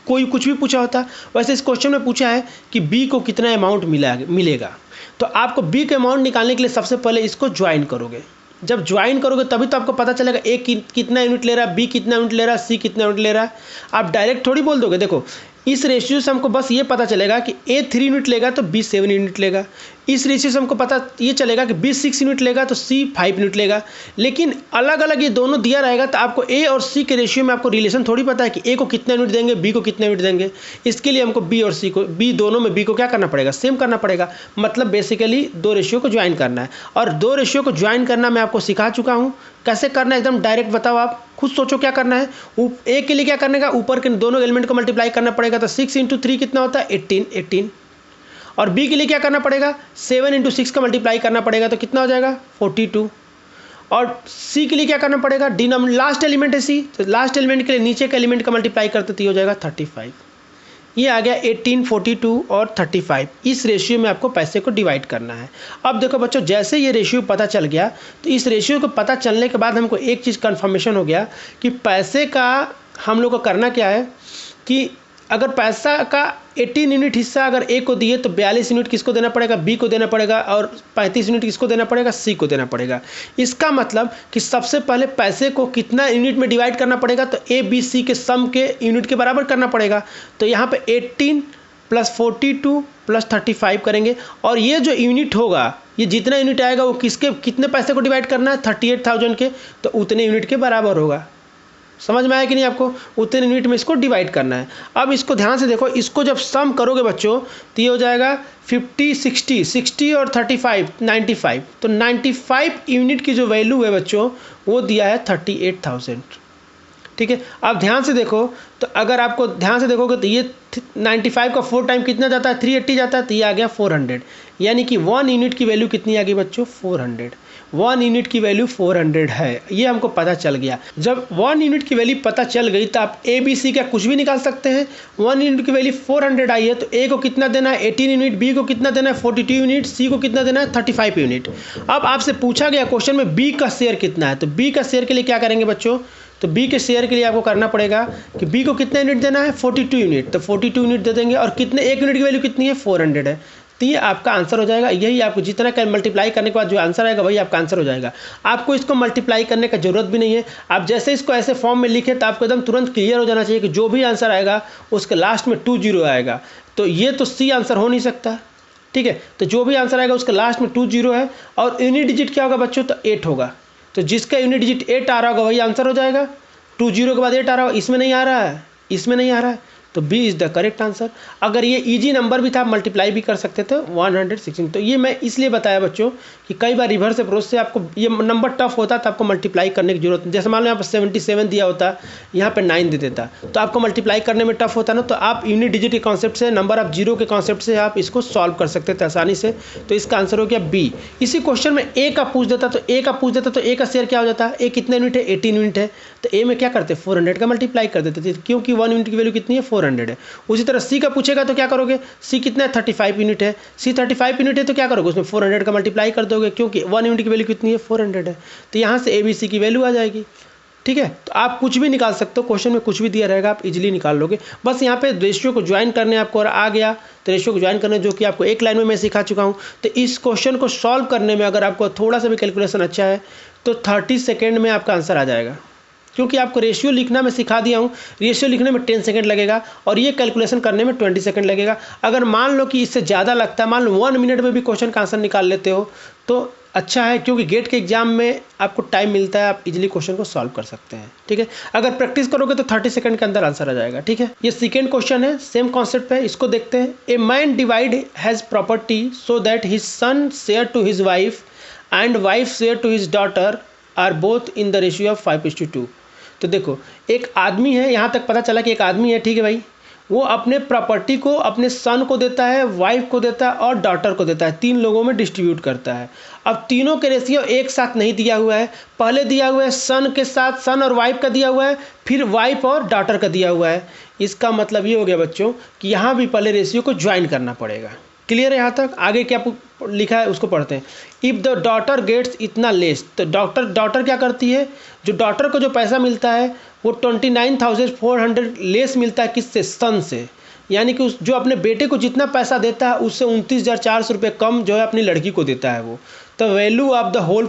कोई कुछ भी पूछा होता। वैसे इस क्वेश्चन में पूछा है कि बी को कितना अमाउंट मिलेगा, तो आपको बी का अमाउंट निकालने के लिए सबसे पहले इसको ज्वाइन करोगे। जब ज्वाइन करोगे तभी तो आपको पता चलेगा ए कितना यूनिट ले रहा है, बी कितना यूनिट ले रहा है, सी कितना यूनिट ले रहा है। आप डायरेक्ट थोड़ी बोल दोगे। देखो इस रेशियो से हमको बस ये पता चलेगा कि ए 3 यूनिट लेगा तो बी 7 यूनिट लेगा। इस रेशियो से हमको पता ये चलेगा कि बी 6 यूनिट लेगा तो सी 5 यूनिट लेगा। लेकिन अलग अलग ये दोनों दिया रहेगा तो आपको ए और सी के रेशियो में आपको रिलेशन थोड़ी पता है कि ए को कितना यूनिट देंगे, बी को कितना यूनिट देंगे। इसके लिए हमको बी और सी को, बी दोनों में बी को क्या करना पड़ेगा, सेम करना पड़ेगा। मतलब बेसिकली 2 रेशियो को ज्वाइन करना है। और 2 रेशियो को ज्वाइन करना मैं आपको सिखा चुका हूँ कैसे करना है, एकदम डायरेक्ट बताओ। आप खुद सोचो क्या करना है। ए के लिए क्या करने का, ऊपर के दोनों एलिमेंट को मल्टीप्लाई करना पड़ेगा। तो 6 × 3 कितना होता है, 18। और बी के लिए क्या करना पड़ेगा, 7 × 6 का मल्टीप्लाई करना पड़ेगा तो कितना हो जाएगा 42। और सी के लिए क्या करना पड़ेगा, लास्ट एलिमेंट है सी, तो लास्ट एलिमेंट के लिए नीचे के एलिमेंट का मल्टीप्लाई करते तो हो जाएगा 35। ये आ गया 18, 42 और 35। इस रेशियो में आपको पैसे को डिवाइड करना है। अब देखो बच्चों, जैसे ये रेशियो पता चल गया तो इस रेशियो को पता चलने के बाद हमको एक चीज़ कन्फर्मेशन हो गया कि पैसे का हम लोग को करना क्या है कि अगर पैसा का 18 यूनिट हिस्सा अगर ए को दिए तो 42 यूनिट किसको देना पड़ेगा, बी को देना पड़ेगा। और 35 यूनिट किसको देना पड़ेगा, सी को देना पड़ेगा। इसका मतलब कि सबसे पहले पैसे को कितना यूनिट में डिवाइड करना पड़ेगा, तो ए बी सी के सम के यूनिट के बराबर करना पड़ेगा। तो यहाँ पे 18 + 42 + 35 करेंगे और ये जो यूनिट होगा, ये जितना यूनिट आएगा वो किसके कितने पैसे को डिवाइड करना है, 38,000 के, तो उतने यूनिट के बराबर होगा। समझ में आया कि नहीं आपको? उतने यूनिट में इसको डिवाइड करना है। अब इसको ध्यान से देखो, इसको जब सम करोगे बच्चों तो ये हो जाएगा 50, 60 और 35, 95। तो 95 यूनिट की जो वैल्यू है बच्चों वो दिया है 38,000। ठीक है, अब ध्यान से देखो, तो अगर आपको ध्यान से देखोगे तो ये 95 का 4 टाइम कितना जाता है, 380 जाता है, तो ये आ गया 400। यानी कि 1 यूनिट की वैल्यू कितनी आ गई बच्चों, 400। 1 यूनिट की वैल्यू 400 है, ये हमको पता चल गया। जब 1 यूनिट की वैल्यू पता चल गई तो आप ए बी सी का कुछ भी निकाल सकते हैं। 1 यूनिट की वैल्यू 400 आई है तो ए को कितना देना है, 18 यूनिट, बी को कितना देना है, 42 यूनिट, सी को कितना देना है, 35 यूनिट। अब आपसे पूछा गया क्वेश्चन में बी का शेयर कितना है, तो बी का शेयर के लिए क्या करेंगे बच्चों, तो बी के शेयर के लिए आपको करना पड़ेगा कि बी को कितना यूनिट देना है, 42 यूनिट, तो 42 यूनिट दे देंगे। और कितने, एक यूनिट की वैल्यू कितनी है, 400 है। तो ये आपका आंसर हो जाएगा। यही आपको जितना मल्टीप्लाई करने के बाद जो आंसर आएगा वही आपका आंसर हो जाएगा। आपको इसको मल्टीप्लाई करने का जरूरत भी नहीं है। आप जैसे इसको ऐसे फॉर्म में लिखे तो आपको एकदम तुरंत क्लियर हो जाना चाहिए कि जो भी आंसर आएगा उसके लास्ट में 20 आएगा। तो ये तो सी आंसर हो नहीं सकता, ठीक है। तो जो भी आंसर आएगा उसके लास्ट में 20 है। और यूनिट डिजिट क्या होगा बच्चों, तो 8 होगा। तो जिसका यूनिट डिजिट 8 आ रहा होगा वही आंसर हो जाएगा। 20 के बाद 8 आ रहा होगा, इसमें नहीं आ रहा है, इसमें नहीं आ रहा है, तो B is the correct answer. अगर ये इजी नंबर भी था, मल्टीप्लाई भी कर सकते थे 116। तो ये मैं इसलिए बताया बच्चों कि कई बार रिवर्स अप्रोच से आपको ये नंबर टफ होता तो आपको मल्टीप्लाई करने की जरूरत नहीं। जैसे मान लो यहाँ पर 77 दिया होता, यहाँ पे 9 दे देता, तो आपको मल्टीप्लाई करने में टफ होता ना। तो आप यूनिट डिजिट के कॉन्सेप्ट से, नंबर ऑफ जीरो के कॉन्सेप्ट से आप इसको सॉल्व कर सकते थे आसानी से। तो इसका आंसर हो गया बी। इसी क्वेश्चन में ए का पूछ देता तो ए का शेयर क्या हो जाता, ए कितना यूनिट है, 18 यूनिट है। तो ए में क्या करते, 400 का मल्टीप्लाई कर देते थे, क्योंकि 1 यूनिट की वैल्यू कितनी है, 400 है। उसी तरह सी का पूछेगा तो क्या करोगे, सी कितना है, 35 यूनिट है। सी 35 यूनिट है तो क्या करोगे, उसमें 400 का मल्टीप्लाई कर दोगे, क्योंकि 1 यूनिट की वैल्यू कितनी है, 400 है। तो यहाँ से ए बी सी की वैल्यू आ जाएगी, ठीक है। तो आप कुछ भी निकाल सकते हो, क्वेश्चन में कुछ भी दिया रहेगा, आप इजीली निकाल लोगे। बस यहाँ पे रेशियो को ज्वाइन करने आपको और आ गया, तो रेशियो को ज्वाइन करने जो कि आपको एक लाइन में मैं सिखा चुका हूँ। तो इस क्वेश्चन को सॉल्व करने में अगर आपको थोड़ा सा भी कैलकुलेशन अच्छा है तो 30 सेकेंड में आपका आंसर आ जाएगा, क्योंकि आपको रेशियो लिखना मैं सिखा दिया हूँ। रेशियो लिखने में 10 सेकंड लगेगा और ये कैलकुलेशन करने में 20 सेकंड लगेगा। अगर मान लो कि इससे ज़्यादा लगता है, मान लो 1 मिनट में भी क्वेश्चन का आंसर निकाल लेते हो तो अच्छा है, क्योंकि गेट के एग्जाम में आपको टाइम मिलता है, आप इजीली क्वेश्चन को सॉल्व कर सकते हैं, ठीक है। अगर प्रैक्टिस करोगे तो 30 सेकंड के अंदर आंसर आ जाएगा, ठीक है। ये सेकंड क्वेश्चन है, सेम कॉन्सेप्ट है, इसको देखते हैं। A man divide has property so that his son share to his wife and wife share to his daughter are both in the ratio of 5:2। तो देखो, एक आदमी है, यहाँ तक पता चला कि एक आदमी है, ठीक है भाई, वो अपने प्रॉपर्टी को अपने सन को देता है, वाइफ को देता है और डॉटर को देता है, 3 लोगों में डिस्ट्रीब्यूट करता है। अब तीनों के रेशियो एक साथ नहीं दिया हुआ है, पहले दिया हुआ है सन के साथ, सन और वाइफ का दिया हुआ है, फिर वाइफ और डॉटर का दिया हुआ है। इसका मतलब ये हो गया बच्चों कि यहाँ भी पहले रेशियो को ज्वाइन करना पड़ेगा। क्लियर है यहाँ तक? आगे क्या लिखा है उसको पढ़ते हैं। इफ़ द डॉटर गेट्स इतना लेस, तो डॉटर क्या करती है, जो डॉटर को जो पैसा मिलता है वो 29,400 लेस मिलता है, किससे, सन से। यानी कि जो अपने बेटे को जितना पैसा देता है उससे 29,400 रुपये कम जो है अपनी लड़की को देता है वो। तो value of the whole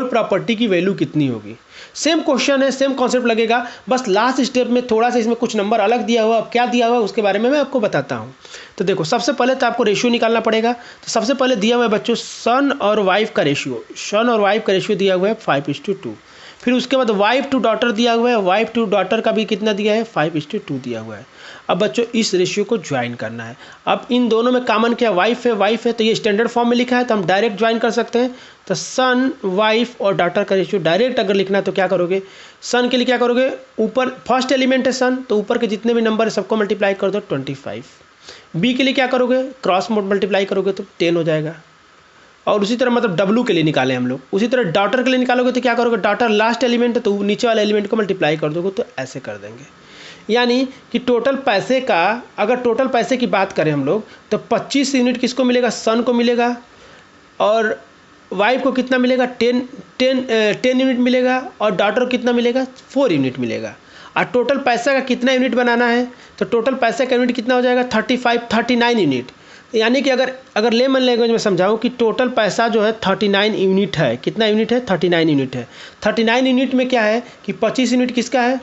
property की वैल्यू कितनी होगी। सेम क्वेश्चन है, सेम कॉन्सेप्ट लगेगा, बस लास्ट स्टेप में थोड़ा सा इसमें कुछ नंबर अलग दिया हुआ। अब क्या दिया हुआ उसके बारे में मैं आपको बताता हूँ। तो देखो, सबसे पहले तो आपको रेशियो निकालना पड़ेगा। तो सबसे पहले दिया हुआ है बच्चों सन और वाइफ का रेशियो दिया हुआ है 5:2। फिर उसके बाद वाइफ टू डॉटर दिया हुआ है, वाइफ टू डॉटर का भी कितना दिया है, 5:2 दिया हुआ है। अब बच्चों इस रेशियो को ज्वाइन करना है। अब इन दोनों में कॉमन क्या, वाइफ है, तो ये स्टैंडर्ड फॉर्म में लिखा है तो हम डायरेक्ट ज्वाइन कर सकते हैं। तो सन, वाइफ और डॉटर का रेशियो डायरेक्ट अगर लिखना है तो क्या करोगे, सन के लिए क्या करोगे, ऊपर फर्स्ट एलिमेंट है सन, तो ऊपर के जितने भी नंबर है सबको मल्टीप्लाई कर दो 25। बी के लिए क्या करोगे, क्रॉस मल्टीप्लाई करोगे तो 10 हो जाएगा। और उसी तरह मतलब डब्लू के लिए निकाले हम लोग, उसी तरह डॉटर के लिए निकालोगे तो क्या करोगे, डॉटर लास्ट एलिमेंट है तो नीचे वाले एलिमेंट को मल्टीप्लाई कर दोगे, तो ऐसे कर देंगे। यानी कि टोटल पैसे का, अगर टोटल पैसे की बात करें हम लोग तो 25 यूनिट किसको मिलेगा, सन को मिलेगा, और वाइफ को कितना मिलेगा, 10 यूनिट मिलेगा, और डॉटर को कितना मिलेगा, 4 यूनिट मिलेगा। और टोटल पैसा का कितना यूनिट बनाना है, तो टोटल पैसे का यूनिट कितना हो जाएगा, 39 यूनिट। यानी कि अगर लेमन लैंग्वेज में समझाऊं कि टोटल पैसा जो है 39 यूनिट है। कितना यूनिट है, 39 यूनिट है। 39 यूनिट में क्या है कि 25 यूनिट किसका है,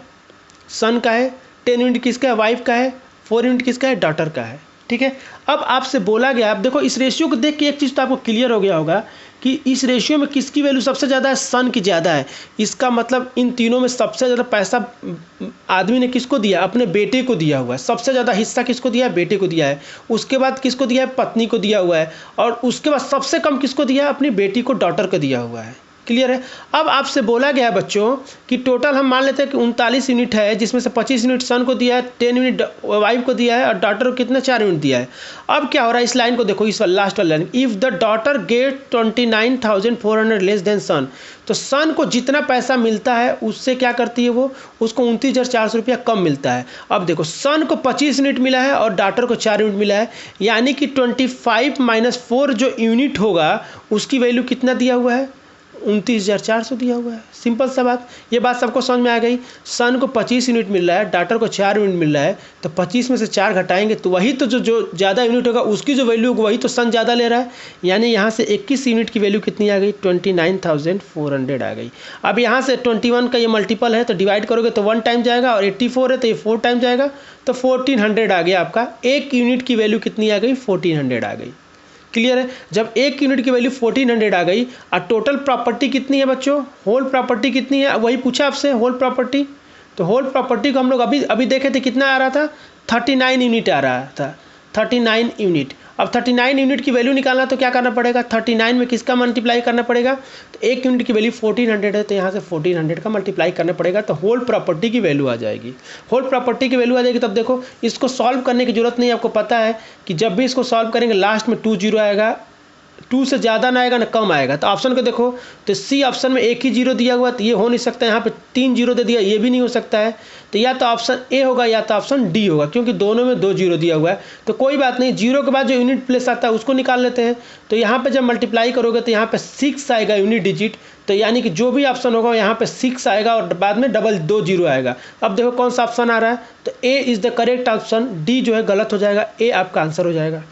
सन का है, 10 यूनिट किसका है, वाइफ का है, 4 यूनिट किसका है, डॉटर का है, ठीक है। अब आपसे बोला गया, अब देखो इस रेशियो को देख के एक चीज़ तो आपको क्लियर हो गया होगा कि इस रेशियो में किसकी वैल्यू सबसे ज़्यादा है, सन की ज़्यादा है। इसका मतलब इन तीनों में सबसे ज़्यादा पैसा आदमी ने किसको दिया, अपने बेटे को दिया हुआ है। सबसे ज़्यादा हिस्सा किसको दिया है, बेटे को दिया है। उसके बाद किसको दिया है, पत्नी को दिया हुआ है। और उसके बाद सबसे कम किसको दिया है, अपनी बेटी को, डॉटर को दिया हुआ है। क्लियर है। अब आपसे बोला गया है बच्चों कि टोटल हम मान लेते हैं कि 39 यूनिट है, जिसमें से 25 यूनिट सन को दिया है, 10 यूनिट वाइफ को दिया है, और डॉटर को कितना 4 यूनिट दिया है। अब क्या हो रहा है, इस लाइन को देखो, इस लास्ट वाली line, if the daughter get 29,400 less than son, तो सन को जितना पैसा मिलता है उससे क्या करती है वो, उसको 29,400 रुपया कम मिलता है। अब देखो सन को 25 यूनिट मिला है और डॉटर को 4 यूनिट मिला है, यानी कि 25 - 4 जो यूनिट होगा उसकी वैल्यू कितना दिया हुआ है, 29,400 दिया हुआ है। सिंपल सा बात, ये बात सबको समझ में आ गई। सन को 25 यूनिट मिल रहा है, डाटर को 4 यूनिट मिल रहा है, तो 25 में से 4 घटाएंगे तो वही तो जो ज़्यादा यूनिट होगा उसकी जो वैल्यू होगी वही तो सन ज़्यादा ले रहा है। यानी यहाँ से 21 यूनिट की वैल्यू कितनी आ गई, 29,400 आ गई। अब यहाँ से 21 का ये मल्टीपल है तो डिवाइड करोगे तो 1 टाइम जाएगा, और 84 है तो ये 4 टाइम जाएगा, तो 1400 आ गया आपका। एक यूनिट की वैल्यू कितनी आ गई, 1400 आ गई। क्लियर है। जब एक यूनिट की वैल्यू 1400 आ गई और टोटल प्रॉपर्टी कितनी है बच्चों, होल प्रॉपर्टी कितनी है, वही पूछा आपसे होल प्रॉपर्टी। तो होल प्रॉपर्टी को हम लोग अभी देखे थे, कितना आ रहा था, 39 यूनिट आ रहा था, 39 यूनिट। अब 39 यूनिट की वैल्यू निकालना तो क्या करना पड़ेगा, 39 में किसका मल्टीप्लाई करना पड़ेगा, तो एक यूनिट की वैल्यू 1400 है तो यहाँ से 1400 का मल्टीप्लाई करना पड़ेगा, तो होल प्रॉपर्टी की वैल्यू आ जाएगी। होल प्रॉपर्टी की वैल्यू आ जाएगी। तब देखो इसको सॉल्व करने की जरूरत नहीं है, आपको पता है कि जब भी इसको सॉल्व करेंगे लास्ट में 2 जीरो आएगा, 2 से ज़्यादा ना आएगा ना कम आएगा। तो ऑप्शन को देखो, तो सी ऑप्शन में एक ही जीरो दिया हुआ तो ये हो नहीं सकता, यहाँ पे 3 जीरो दे दिया, ये भी नहीं हो सकता है। तो या तो ऑप्शन ए होगा या तो ऑप्शन डी होगा, क्योंकि दोनों में 2 जीरो दिया हुआ है। तो कोई बात नहीं, जीरो के बाद जो यूनिट प्लेस आता है उसको निकाल लेते हैं। तो यहाँ पे जब मल्टीप्लाई करोगे तो यहाँ पे 6 आएगा यूनिट डिजिट, तो यानी कि जो भी ऑप्शन होगा यहाँ पे 6 आएगा और बाद में डबल 2 जीरो आएगा। अब देखो कौन सा ऑप्शन आ रहा है, तो A is the correct option, D जो है गलत हो जाएगा, ए आपका आंसर हो जाएगा।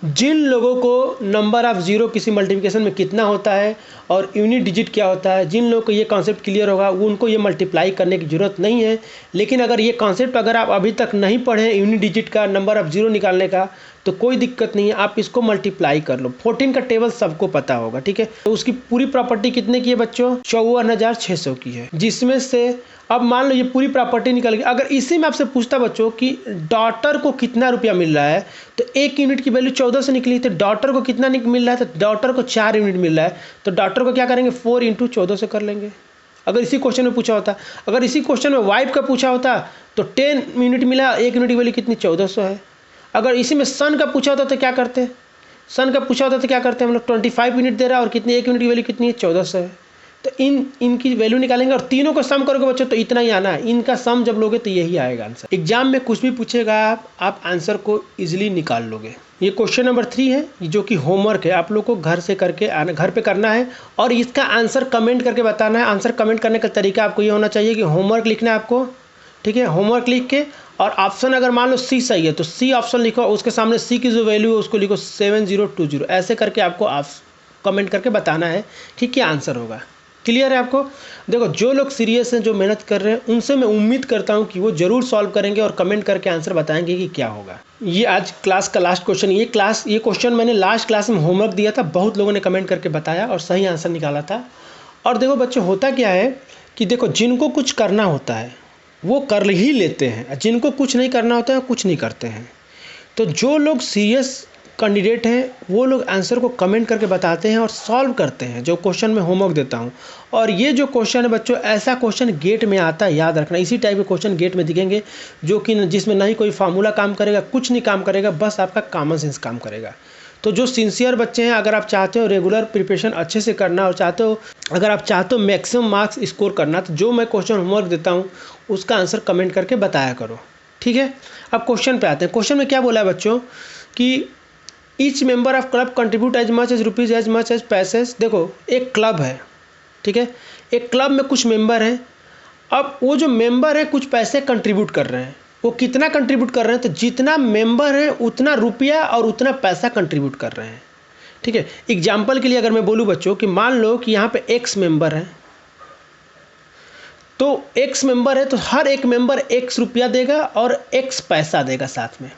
जिन लोगों को नंबर ऑफ जीरो किसी मल्टीप्लिकेशन में कितना होता है और यूनिट डिजिट क्या होता है, जिन लोगों को ये कॉन्सेप्ट क्लियर होगा वो उनको ये मल्टीप्लाई करने की ज़रूरत नहीं है। लेकिन अगर ये कॉन्सेप्ट अगर आप अभी तक नहीं पढ़े यूनिट डिजिट का, नंबर ऑफ जीरो निकालने का, तो कोई दिक्कत नहीं है, आप इसको मल्टीप्लाई कर लो। 14 का टेबल सबको पता होगा, ठीक है। तो उसकी पूरी प्रॉपर्टी कितने की है बच्चों, 54,600 की है, जिसमें से अब मान लो ये पूरी प्रॉपर्टी निकल गई। अगर इसी में आपसे पूछता बच्चों कि डॉटर को कितना रुपया मिल रहा है, तो एक यूनिट की वैल्यू 14 से निकली, तो डॉटर को कितना मिल रहा है, तो डॉटर को 4 यूनिट मिल रहा है, तो डॉटर को क्या करेंगे 4 × 14 से कर लेंगे। अगर इसी क्वेश्चन में पूछा होता, अगर इसी क्वेश्चन में वाइफ का पूछा होता तो 10 यूनिट मिला, एक यूनिट की वैल्यू कितनी 1400 है। अगर इसी में सन का पूछा होता तो क्या करते, सन का पूछा होता तो क्या करते हम लोग, 25 यूनिट दे रहा है और कितनी, एक यूनिट की वैल्यू कितनी है 1400 है। तो इनकी वैल्यू निकालेंगे और तीनों को सम करोगे बच्चों तो इतना ही आना है। इनका सम जब लोगे तो यही आएगा आंसर। एग्जाम में कुछ भी पूछेगा आप आंसर को इजीली निकाल लोगे। ये क्वेश्चन नंबर 3 है, जो कि होमवर्क है, आप लोग को घर से करके आना, घर पे करना है और इसका आंसर कमेंट करके बताना है। आंसर कमेंट करने का तरीका आपको ये होना चाहिए कि होमवर्क लिखना है आपको, ठीक है। होमवर्क लिख के और ऑप्शन अगर मान लो सी सही है तो सी ऑप्शन लिखो, उसके सामने सी की जो वैल्यू है उसको लिखो 7020, ऐसे करके आपको कमेंट करके बताना है कि क्या आंसर होगा। क्लियर है आपको। देखो जो लोग सीरियस हैं, जो मेहनत कर रहे हैं, उनसे मैं उम्मीद करता हूं कि वो जरूर सॉल्व करेंगे और कमेंट करके आंसर बताएंगे कि क्या होगा। ये आज क्लास का लास्ट क्वेश्चन, ये क्वेश्चन मैंने लास्ट क्लास में होमवर्क दिया था, बहुत लोगों ने कमेंट करके बताया और सही आंसर निकाला था। और देखो बच्चों होता क्या है कि देखो जिनको कुछ करना होता है वो कर ही लेते हैं, जिनको कुछ नहीं करना होता है कुछ नहीं करते हैं। तो जो लोग सीरियस कैंडिडेट हैं वो लोग आंसर को कमेंट करके बताते हैं और सॉल्व करते हैं, जो क्वेश्चन मैं होमवर्क देता हूं। और ये जो क्वेश्चन है बच्चों, ऐसा क्वेश्चन गेट में आता है, याद रखना। इसी टाइप के क्वेश्चन गेट में दिखेंगे जो कि जिसमें ना ही कोई फार्मूला काम करेगा, कुछ नहीं काम करेगा, बस आपका कॉमन सेंस काम करेगा। तो जो सिंसियर बच्चे हैं, अगर आप चाहते हो रेगुलर प्रिपरेशन अच्छे से करना और चाहते हो, अगर आप चाहते हो मैक्सिमम मार्क्स स्कोर करना, तो जो मैं क्वेश्चन होमवर्क देता हूँ उसका आंसर कमेंट करके बताया करो, ठीक है। अब क्वेश्चन पे आते हैं। क्वेश्चन में क्या बोला है बच्चों कि each member of club contribute as much as rupees as much as paises. देखो एक क्लब है, ठीक है, एक क्लब में कुछ मेंबर हैं। अब वो जो मेंबर है कुछ पैसे कंट्रीब्यूट कर रहे हैं, वो कितना कंट्रीब्यूट कर रहे हैं, तो जितना मेंबर है उतना रुपया और उतना पैसा कंट्रीब्यूट कर रहे हैं, ठीक है। एग्जाम्पल के लिए अगर मैं बोलूँ बच्चों कि मान लो कि यहाँ पे एक्स मेंबर है, तो एक्स मेंबर है तो हर एक मेंबर एक्स रुपया देगा और एक्स पैसा देगा साथ में।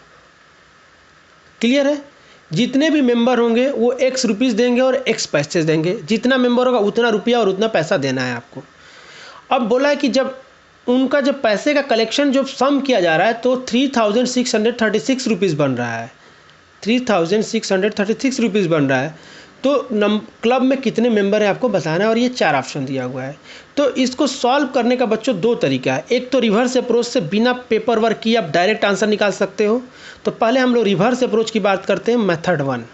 क्लियर है। जितने भी मेंबर होंगे वो एक्स रुपीज़ देंगे और एक्स पैसे देंगे, जितना मेंबर होगा उतना रुपया और उतना पैसा देना है आपको। अब बोला है कि जब उनका जब पैसे का कलेक्शन जो सम किया जा रहा है तो 3636 रुपीज़ बन रहा है, 3636 रुपीज़ बन रहा है। तो क्लब में कितने मेंबर हैं आपको बताना है और ये 4 ऑप्शन दिया हुआ है। तो इसको सॉल्व करने का बच्चों 2 तरीका है। एक तो रिवर्स अप्रोच से बिना पेपर वर्क किए आप डायरेक्ट आंसर निकाल सकते हो। तो पहले हम लोग रिवर्स अप्रोच की बात करते हैं, मेथड 1,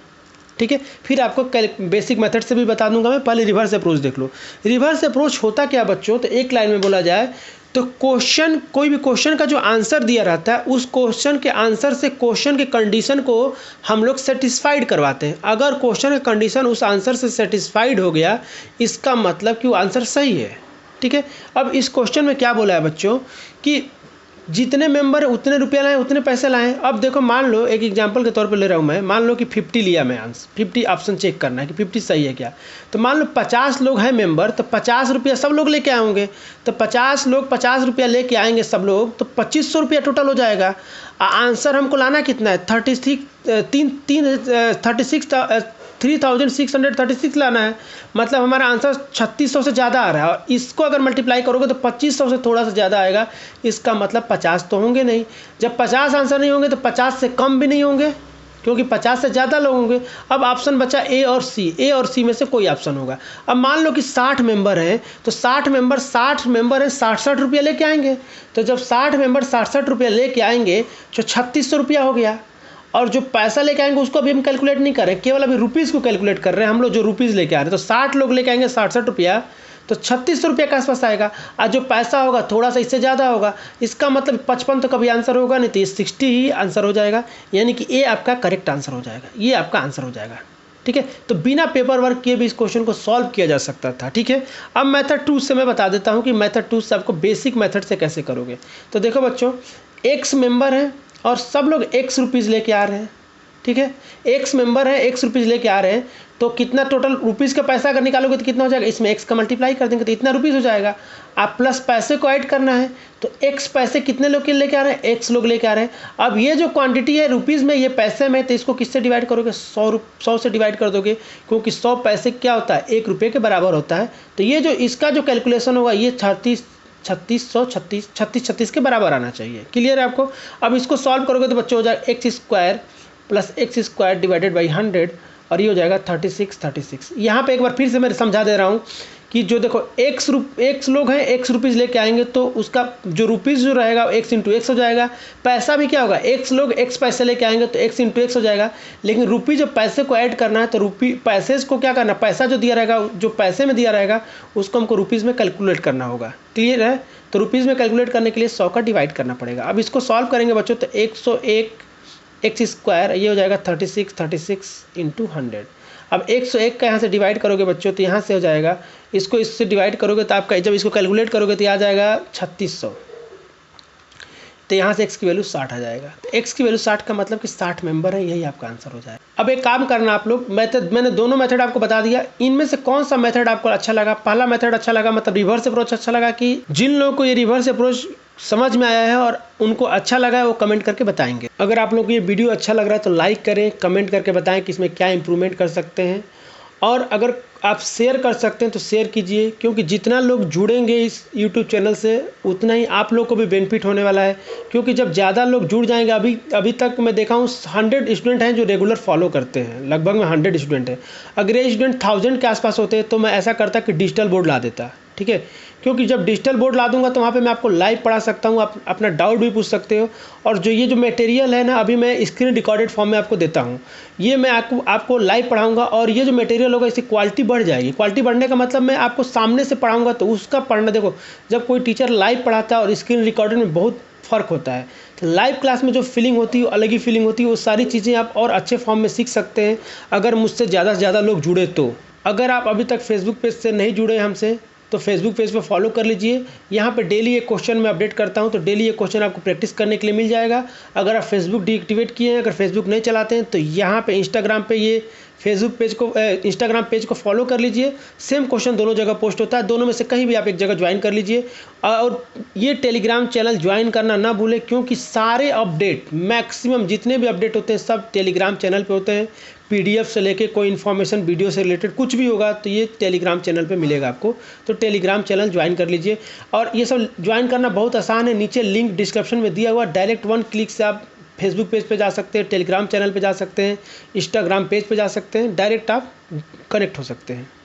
ठीक है। फिर आपको बेसिक मेथड से भी बता दूंगा मैं, पहले रिवर्स अप्रोच देख लो। रिवर्स अप्रोच होता क्या बच्चों, तो एक लाइन में बोला जाए तो क्वेश्चन, कोई भी क्वेश्चन का जो आंसर दिया रहता है उस क्वेश्चन के आंसर से क्वेश्चन के कंडीशन को हम लोग सेटिस्फाइड करवाते हैं। अगर क्वेश्चन का कंडीशन उस आंसर से सेटिस्फाइड हो गया, इसका मतलब कि वो आंसर सही है। ठीक है, अब इस क्वेश्चन में क्या बोला है बच्चों कि जितने मेंबर उतने रुपया लाएं, उतने पैसे लाएं। अब देखो, मान लो एक एग्जांपल के तौर पे ले रहा हूँ मैं, मान लो कि 50 लिया मैं आंसर, 50 ऑप्शन चेक करना है कि 50 सही है क्या। तो मान लो 50 लोग हैं मेंबर, तो 50 रुपया सब लोग लेके आएंगे। तो 50 लोग 50 रुपया लेके आएंगे सब लोग, तो 2500 रुपया टोटल हो जाएगा। आंसर हमको लाना कितना है, 3636 लाना है। मतलब हमारा आंसर 3600 से ज़्यादा आ रहा है, और इसको अगर मल्टीप्लाई करोगे तो 2500 से थोड़ा सा ज़्यादा आएगा। इसका मतलब 50 तो होंगे नहीं। जब 50 आंसर नहीं होंगे तो 50 से कम भी नहीं होंगे, क्योंकि 50 से ज़्यादा लोग होंगे। अब ऑप्शन बचा ए और सी, ए और सी में से कोई ऑप्शन होगा। अब मान लो कि 60 मेंबर हैं, तो 60 मेंबर हैं, 60 रुपया लेके आएंगे। तो जब 60 मेंबर 60 रुपया लेके आएंगे तो 3600 रुपया हो गया। और जो पैसा लेके आएंगे उसको अभी हम कैलकुलेट नहीं कर रहे, केवल अभी रुपीज़ को कैलकुलेट कर रहे हैं हम लोग, जो रुपीज़ लेके आ रहे हैं। तो 60 लोग लेके आएंगे 60 रुपया, तो 3600 रुपये के आसपास आएगा। और जो पैसा होगा थोड़ा सा इससे ज़्यादा होगा। इसका मतलब 55 तो कभी आंसर होगा नहीं, तो ये 60 ही आंसर हो जाएगा। यानी कि ये आपका करेक्ट आंसर हो जाएगा, ये आपका आंसर हो जाएगा। ठीक है, तो बिना पेपर वर्क किए भी इस क्वेश्चन को सॉल्व किया जा सकता था। ठीक है, अब मेथड 2 से मैं बता देता हूँ कि मेथड 2 से आपको बेसिक मेथड से कैसे करोगे। तो देखो बच्चों, एक्स मेंबर हैं और सब लोग एक्स रुपीज़ लेके आ रहे हैं। ठीक है, एक्स मेंबर है, एक्स रुपीज़ लेके आ रहे हैं, तो कितना टोटल रुपीज़ का पैसा अगर निकालोगे तो कितना हो जाएगा, इसमें एक्स का मल्टीप्लाई कर देंगे तो इतना रुपीज़ हो जाएगा। आप प्लस पैसे को ऐड करना है, तो एक्स पैसे कितने लोग के लेके आ रहे हैं, एक्स लोग लेके आ रहे हैं। अब ये जो क्वांटिटी है रुपीज़ में, ये पैसे में, तो इसको किससे डिवाइड करोगे, 100 से डिवाइड कर दोगे, क्योंकि 100 पैसे क्या होता है, 1 रुपये के बराबर होता है। तो ये जो इसका जो कैलकुलेशन होगा, ये 36 के बराबर आना चाहिए। क्लियर है आपको। अब इसको सॉल्व करोगे तो बच्चों हो जाएगा x square plus x square divided by 100, और ये हो जाएगा 36। यहाँ पे एक बार फिर से मैं समझा दे रहा हूँ कि जो देखो एक्स लोग हैं, एक्स रुपीज़ लेके आएंगे, तो उसका जो रुपीज़ जो रहेगा एक्स इंटू एक्स हो जाएगा। पैसा भी क्या होगा, एक्स लोग एक्स पैसे लेके आएंगे तो एक्स इंटू एक्स हो जाएगा। लेकिन रुपी जो पैसे को ऐड करना है, तो पैसे को क्या करना, पैसा जो दिया रहेगा, जो पैसे में दिया रहेगा, उसको हमको रुपीज़ में कैलकुलेट करना होगा। क्लियर है। तो रुपीज़ में कैलकुलेट करने के लिए 100 का डिवाइड करना पड़ेगा। अब इसको सॉल्व करेंगे बच्चों, तो 101 एक्स स्क्वायर, ये हो जाएगा 36 इंटू 100। अब 101 का यहाँ से डिवाइड करोगे बच्चों, तो यहाँ से हो जाएगा, इसको इससे डिवाइड करोगे तो आपका, जब इसको कैलकुलेट करोगे तो आ जाएगा 3600। तो यहाँ से x की वैल्यू 60 आ जाएगा। तो x की वैल्यू 60 का मतलब कि 60 मेंबर है, यही आपका आंसर हो जाएगा। अब एक काम करना आप लोग, मैंने दोनों मेथड आपको बता दिया, इनमें से कौन सा मेथड आपको अच्छा लगा। पहला मेथड अच्छा लगा, मतलब रिवर्स अप्रोच अच्छा लगा, कि जिन लोगों को ये रिवर्स अप्रोच समझ में आया है और उनको अच्छा लगा है वो कमेंट करके बताएंगे। अगर आप लोगों को ये वीडियो अच्छा लग रहा है तो लाइक करें, कमेंट करके बताएं कि इसमें क्या इंप्रूवमेंट कर सकते हैं। और अगर आप शेयर कर सकते हैं तो शेयर कीजिए, क्योंकि जितना लोग जुड़ेंगे इस YouTube चैनल से उतना ही आप लोग को भी बेनिफिट होने वाला है। क्योंकि जब ज़्यादा लोग जुड़ जाएंगे, अभी तक मैं देखा हूँ 100 स्टूडेंट हैं जो रेगुलर फॉलो करते हैं, लगभग में 100 स्टूडेंट हैं। अगर ये स्टूडेंट 1000 के आसपास होते तो मैं ऐसा करता कि डिजिटल बोर्ड ला देता। ठीक है, क्योंकि जब डिजिटल बोर्ड ला दूंगा तो वहाँ पे मैं आपको लाइव पढ़ा सकता हूँ, आप अपना डाउट भी पूछ सकते हो। और जो ये जो मटेरियल है ना, अभी मैं स्क्रीन रिकॉर्डेड फॉर्म में आपको देता हूँ, ये मैं आपको लाइव पढ़ाऊँगा। और ये जो मटेरियल होगा इसकी क्वालिटी बढ़ जाएगी। क्वालिटी बढ़ने का मतलब मैं आपको सामने से पढ़ाऊँगा तो उसका पढ़ना, देखो जब कोई टीचर लाइव पढ़ाता है और स्क्रीन रिकॉर्डेड में बहुत फ़र्क होता है। तो लाइव क्लास में जो फीलिंग होती है वो अलग ही फीलिंग होती है। वो सारी चीज़ें आप और अच्छे फॉर्म में सीख सकते हैं अगर मुझसे ज़्यादा से ज़्यादा लोग जुड़े तो। अगर आप अभी तक फेसबुक पेज से नहीं जुड़े हमसे तो फेसबुक पेज पर फॉलो कर लीजिए। यहाँ पे डेली एक क्वेश्चन मैं अपडेट करता हूँ, तो डेली एक क्वेश्चन आपको प्रैक्टिस करने के लिए मिल जाएगा। अगर आप फेसबुक डीएक्टिवेट किए हैं, अगर फेसबुक नहीं चलाते हैं, तो यहाँ पे इंस्टाग्राम पे ये इंस्टाग्राम पेज को फॉलो कर लीजिए। सेम क्वेश्चन दोनों जगह पोस्ट होता है, दोनों में से कहीं भी आप एक जगह ज्वाइन कर लीजिए। और ये टेलीग्राम चैनल ज्वाइन करना ना भूलें, क्योंकि सारे अपडेट, मैक्सिमम जितने भी अपडेट होते हैं सब टेलीग्राम चैनल पे होते हैं। PDF से लेके कोई इन्फॉर्मेशन वीडियो से रिलेटेड कुछ भी होगा तो ये टेलीग्राम चैनल पे मिलेगा आपको। तो टेलीग्राम चैनल ज्वाइन कर लीजिए। और ये सब ज्वाइन करना बहुत आसान है, नीचे लिंक डिस्क्रिप्शन में दिया हुआ, डायरेक्ट 1 क्लिक से आप फेसबुक पेज पे जा सकते हैं, टेलीग्राम चैनल पे जा सकते हैं, इंस्टाग्राम पेज पे जा सकते हैं, डायरेक्ट आप कनेक्ट हो सकते हैं।